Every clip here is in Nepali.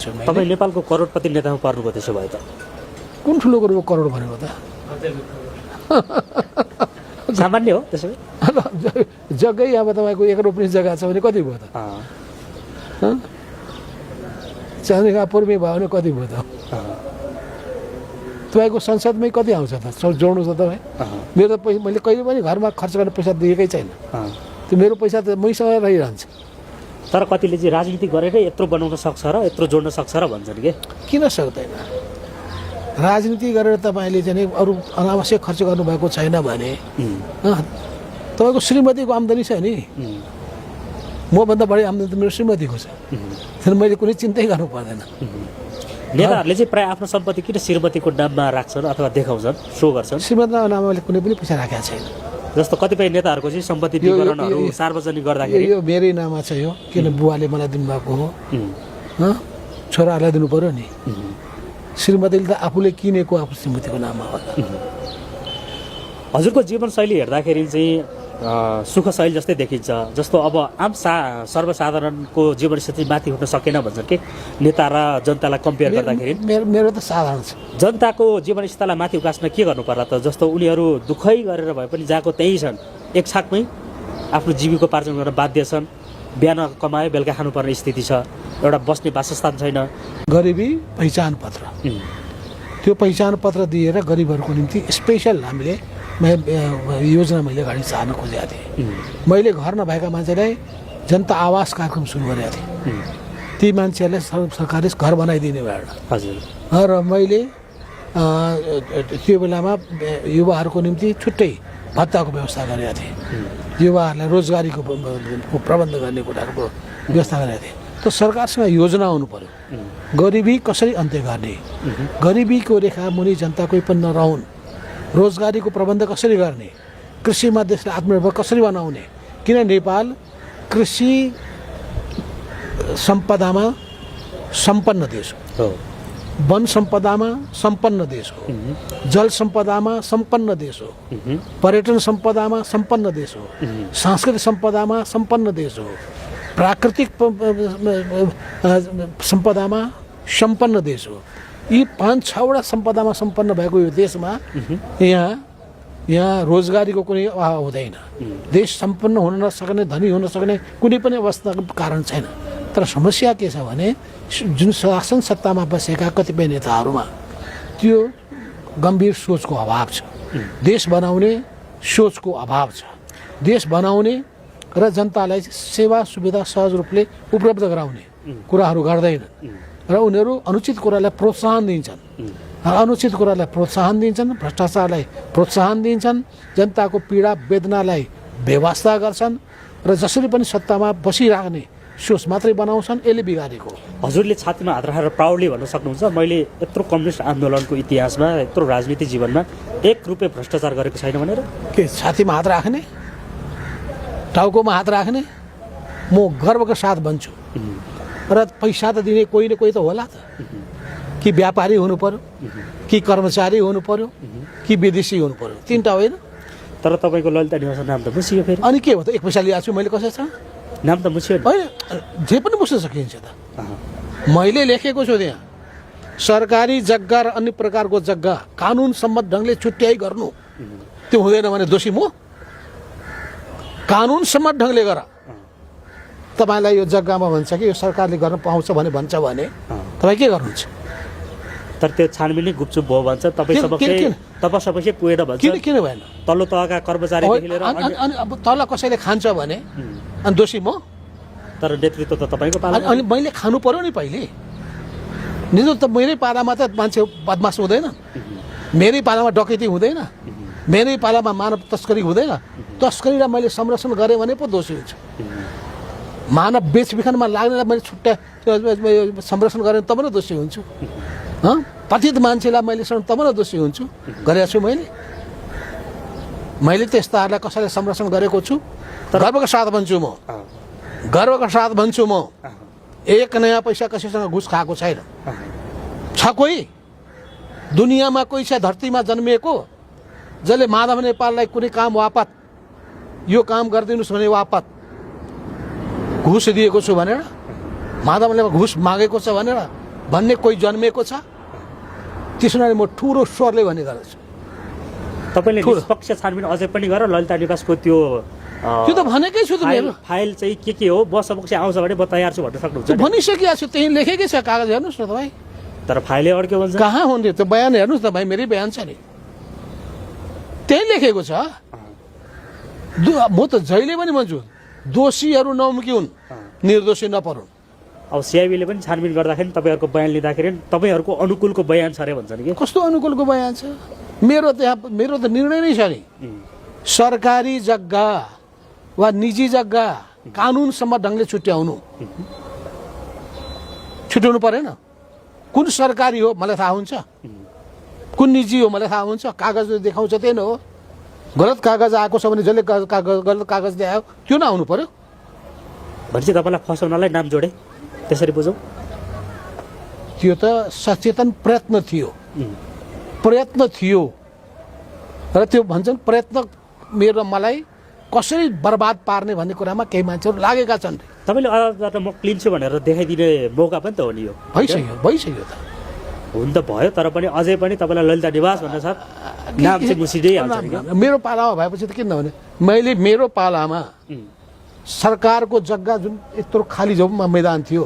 छु मैले। तपाईँ नेपालको करोडपति नेतामा पर्नुभयो त्यसो भए त? कुन ठुलो कुरो करोड भनेको त? सामान्य हो त्यसो भए? जग्गै अब तपाईँको 1 रोपनी जग्गा छ भने कति भयो त? चाँदिका पूर्वी भयो भने कति भयो त? तपाईँको संसदमै कति आउँछ त? जोड्नुहोस् त तपाईँ। मेरो त पैसा मैले कहिले पनि घरमा खर्च गर्ने पैसा दिएकै छैन। त्यो मेरो पैसा त मैसँग रहिरहन्छ। तर कतिले चाहिँ राजनीति गरेरै यत्रो बनाउन सक्छ र यत्रो जोड्न सक्छ र भन्छन् कि? किन सक्दैन? राजनीति गरेर तपाईँले चाहिँ अरू अनावश्यक खर्च गर्नुभएको छैन भने तपाईँको श्रीमतीको आम्दानी छ नि, मभन्दा बढी आम्दानी त मेरो श्रीमतीको छ। मैले कुनै चिन्तै गर्नु पर्दैन। नेताहरूले चाहिँ प्रायः आफ्नो सम्पत्ति किन श्रीमतीको नाममा राख्छन् अथवा देखाउँछन्, सो गर्छन्? श्रीमतीको नाममा मैले कुनै पनि पैसा राखेको छैन। जस्तो कतिपय नेताहरूको चाहिँ सम्पत्ति विवरणहरू सार्वजनिक गर्दाखेरि यो मेरै नाममा छ यो, किन बुवाले मलाई दिनुभएको हो, छोराहरूलाई दिनु पर्यो नि। श्रीमतीले त आफूले किनेको आफू श्रीमतीको नाममा हो। हजुरको जीवनशैली हेर्दाखेरि चाहिँ सुखशैली जस्तै देखिन्छ। जस्तो अब आम सर्वसाधारणको जीवनस्थिति माथि उठ्न सकेन भन्छन् कि नेता र जनतालाई कम्पेयर गर्दाखेरि? मेरो त साधारण छ। जनताको जीवनस्थितिलाई माथि उकास्न के गर्नु पर्ला त? जस्तो उनीहरू दुःखै गरेर भए पनि जहाँको त्यहीँ छन्, एक छाकमै आफ्नो जीविकोपार्जन गर्न बाध्य छन्। बिहान कमाए बेलुका खानुपर्ने स्थिति छ, एउटा बस्ने वासस्थान छैन। गरिबी पहिचान पत्र, त्यो पहिचान पत्र दिएर गरिबहरूको निम्ति स्पेसल हामीले योजना मैले अगाडि चाल्न खोजेको थिएँ। मैले घर नभएका मान्छेलाई जनता आवास कार्यक्रम सुरु गरेको थिएँ। ती मान्छेहरूलाई सरकारले घर बनाइदिने भएर। हजुर। र मैले त्यो बेलामा युवाहरूको निम्ति छुट्टै भत्ताको व्यवस्था गरेका थिएँ। युवाहरूलाई रोजगारीको प्रबन्ध गर्ने कुराहरूको व्यवस्था गरेका थिएँ। त सरकारसँग योजना आउनु पर्यो। गरिबी कसरी अन्त्य गर्ने, गरिबीको रेखा मुनि जनता कोही पनि नरहुन्, रोजगारीको प्रबन्ध कसरी गर्ने, कृषिमा देशलाई आत्मनिर्भर कसरी बनाउने। किन नेपाल कृषि सम्पदामा सम्पन्न देश हो, वन सम्पदामा सम्पन्न देश हो, जल सम्पदामा सम्पन्न देश हो, पर्यटन सम्पदामा सम्पन्न देश हो, सांस्कृतिक सम्पदामा सम्पन्न देश हो, प्राकृतिक सम्पदामा सम्पन्न देश हो। यी 5-6वटा सम्पदामा सम्पन्न भएको यो देशमा यहाँ रोजगारीको कुनै अभाव हुँदैन। देश सम्पन्न हुन नसक्ने, धनी हुन सक्ने कुनै पनि अवस्थाको कारण छैन। तर समस्या के छ भने जुन शासन सत्तामा बसेका कतिपय नेताहरूमा त्यो गम्भीर सोचको अभाव छ। देश बनाउने सोचको अभाव छ। देश बनाउने र जनतालाई सेवा सुविधा सहज रूपले उपलब्ध गराउने कुराहरू गर्दैनन् र उनीहरू अनुचित कुरालाई प्रोत्साहन दिन्छन्। अनुचित कुरालाई प्रोत्साहन दिन्छन्, भ्रष्टाचारलाई प्रोत्साहन दिन्छन्, जनताको पीडा वेदनालाई बेवास्ता गर्छन् र जसरी पनि सत्तामा बसिराख्ने सोच मात्रै बनाउँछन्। यसले बिगारेको। हजुरले छातीमा हात राखेर प्राउडली भन्न सक्नुहुन्छ मैले यत्रो कम्युनिस्ट आन्दोलनको इतिहासमा, यत्रो राजनीति जीवनमा 1 रुपियाँ भ्रष्टाचार गरेको छैन भनेर? के छातीमा हात राख्ने, टाउकोमा हात राख्ने? म गर्वका साथ भन्छु। र पैसा त दिने कोही न कोही त होला त। कि व्यापारी हुनु पर्यो, कि कर्मचारी हुनु पर्यो, कि विदेशी हुनु पर्यो, 3टा होइन? तर तपाईँको ललिता निवास नाम त मुसियो फेरि। अनि के हो त? 1 पैसा लिएको छु मैले कसैसँग? नाम त मुसियो होइन, जे पनि मुस्न सकिन्छ त। मैले लेखेको छु त्यहाँ सरकारी जग्गा र अन्य प्रकारको जग्गा कानुन सम्मत ढङ्गले छुट्याइ गर्नु। त्यो हुँदैन भने दोषी म? कानुन सम्मत ढङ्गले गर। तपाईँलाई यो जग्गामा भन्छ कि यो सरकारले गर्न पाउँछ भने भन्छ भने तपाईँ के गर्नुहुन्छ? तर त्यो छानबिन गुपचुप भयो भन्छ, तपाईँ सबैले पुगेन भन्छ। किन भएन? तल्लो तहका कर्मचारीदेखि लिएर अनि अब तल कसैले खान्छ भने अनि दोषी म? तर नेतृत्व त तपाईँको पाला। अनि मैले खानु पर्यो नि पहिले। नेतृत्व त मेरै पालामा त मान्छे बदमास हुँदैन, मेरै पालामा डकैती हुँदैन, मेरै पालामा मानव तस्करी हुँदैन। तस्करीलाई मैले संरक्षण गरेँ भने पो दोषी हुन्छ। मानव बेचबिखनमा लाग्नेलाई मैले छुट्टा संरक्षण गरेँ तब न दोषी हुन्छु। पतित मान्छेलाई मैले तब न दोषी हुन्छु। गरेको छु मैले त्यस्ताहरूलाई कसैलाई संरक्षण गरेको छु। गर्वका साथ भन्छु म, गर्वका साथ भन्छु म, 1 नयाँ पैसा कसैसँग घुस खाएको छैन। छ कोही दुनियाँमा कोही छ धरतीमा जन्मिएको जसले माधव नेपाललाई कुनै काम वापत यो काम गरिदिनुहोस् भने वापत घुस दिएको छु भनेर, माधवले घुस मागेको छ भनेर भन्ने कोही जन्मेको छ। त्यसो हुनाले म ठुलो स्वरले भन्ने गर्छु, तपाईँले निष्पक्ष छानबिन अझै पनि गरेर ललिता निवासको त्यो त्यो त भनेकै छु त मेरो फाइल चाहिँ के हो बसबक्सी आउँछ भने म तयार छु भन्न सक्नुहुन्छ नि? भनिसकेको छु, त्यही लेखेकै छ कागज, हेर्नुहोस् न तपाईँ। तर फाइलै अड्क्यो भन्छ। कहाँ हुन्थ्यो त्यो बयान, हेर्नुहोस् न भाइ, मेरै बयान छ नि, त्यही लेखेको छ। म त जहिले पनि भन्छु दोषीहरू नउम्किउन्, निर्दोषी नपरुन्। अब सिआइबीले पनि छानबिन गर्दाखेरि तपाईँहरूको बयान लिँदाखेरि तपाईँहरूको अनुकूलको बयान छ अरे भन्छन् कि? कस्तो अनुकूलको बयान छ? मेरो त निर्णय नै छ नि, सरकारी जग्गा वा निजी जग्गा कानुनसम्म ढङ्गले छुट्याउनु परेन। कुन सरकारी हो मलाई थाहा हुन्छ, कुन निजी हो मलाई थाहा हुन्छ। कागजले देखाउँछ त्यही न हो। गलत कागज आएको छ भने जसले गलत कागज ल्यायो त्यो नआउनु पर्यो। भनेपछि तपाईँलाई फसाउनलाई नाम जोडे, त्यसरी बुझौँ? त्यो त सचेतन प्रयत्न थियो र त्यो भन्छन् प्रयत्न मेरो मलाई कसरी बर्बाद पार्ने भन्ने कुरामा केही मान्छेहरू लागेका छन्। तपाईँले अदालतबाट म क्लिन छु भनेर देखाइदिने मौका पनि त हो नि यो? भइसक्यो त, हुन त भयो, तर पनि अझै पनि तपाईँलाई ललिता निवास भन्ने छ नाम चाहिँ मुसिँदै हाल्छ। मेरो पालामा भएपछि त किन नहुने? मैले मेरो पालामा सरकारको जग्गा जुन यत्रो खाली मैदान थियो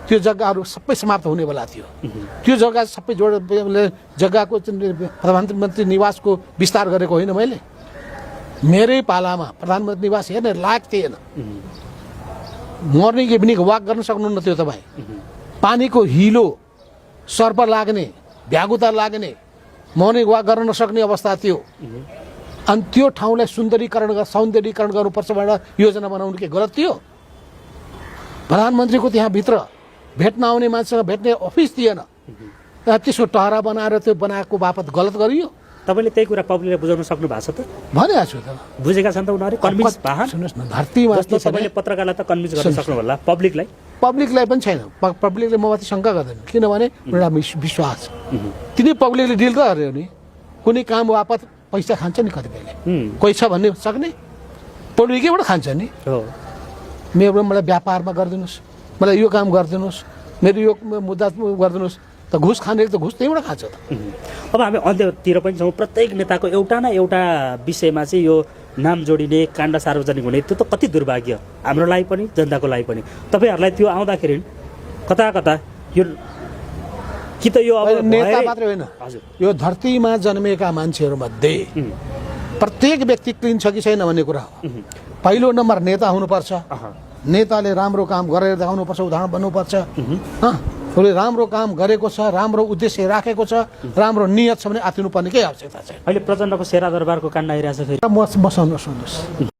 त्यो जग्गाहरू सबै समाप्त हुने बेला थियो। त्यो जग्गा सबै जग्गाको प्रधानमन्त्री निवासको विस्तार गरेको होइन मैले। मेरै पालामा प्रधानमन्त्री निवास हेर्ने लायक थिएन। मर्निङ इभिनिङ वाक गर्न सक्नुहुन्न थियो तपाईँ। पानीको हिलो, सर्प लाग्ने, भ्यागुता लाग्ने, मर्निङ वाक गर्न नसक्ने अवस्था थियो। अनि त्यो ठाउँलाई सौन्दर्यीकरण गर्नुपर्छ भनेर योजना बनाउनु के गलत थियो? प्रधानमन्त्रीको त्यहाँभित्र भेट्न आउने मान्छेसँग भेट्ने अफिस थिएन, त्यसको टहरा बनाएर त्यो बनाएको बापत गलत गरियो। तपाईँले त्यही कुरा पब्लिकलाई बुझाउन सक्नु भएको छ त? भनेको छु त, बुझेका छन् त उनीहरू, कन्भिन्स भए? सुन्नुहोस् न, धरतीमा तपाईँले पत्रकारलाई त कन्भिन्स गर्न सक्नु होला, पब्लिकलाई पनि छैन। पब्लिकले ममाथि शङ्का गर्दैन, किनभने एउटा विश्वास। तिनी पब्लिकले डिल त गर्यो नि, कुनै काम बापत पैसा खान्छ नि कतिपयले, कोही छ भन्ने सक्ने पब्लिकैबाट खान्छ नि। मेरो मलाई व्यापारमा गरिदिनुहोस्, मलाई यो काम गरिदिनुहोस्, मेरो यो मुद्दा गरिदिनुहोस्, त घुस खानेले त घुस त्यहीबाट खान्छ त। अब हामी अन्त्यतिर पनि छौँ। प्रत्येक नेताको एउटा न एउटा विषयमा चाहिँ यो नाम जोडिने, काण्ड सार्वजनिक हुने, त्यो त कति दुर्भाग्य हाम्रो लागि पनि जनताको लागि पनि। तपाईँहरूलाई त्यो आउँदाखेरि कता कता यो कि त यो अब नेता मात्रै होइन, यो धरतीमा जन्मेका मान्छेहरूमध्ये प्रत्येक व्यक्ति क्लिन छ कि छैन भन्ने कुरा हो। पहिलो नम्बर नेता हुनुपर्छ। नेताले राम्रो काम गरेर देखाउनुपर्छ, उदाहरण बन्नुपर्छ। उसले राम्रो काम गरेको छ, राम्रो उद्देश्य राखेको छ, राम्रो नियत छ भने आत्तिनुपर्ने केही आवश्यकता छैन। अहिले प्रचण्डको सेरा दरबारको काण्ड आइरहेछ फेरि। म सुन्नुहोस्,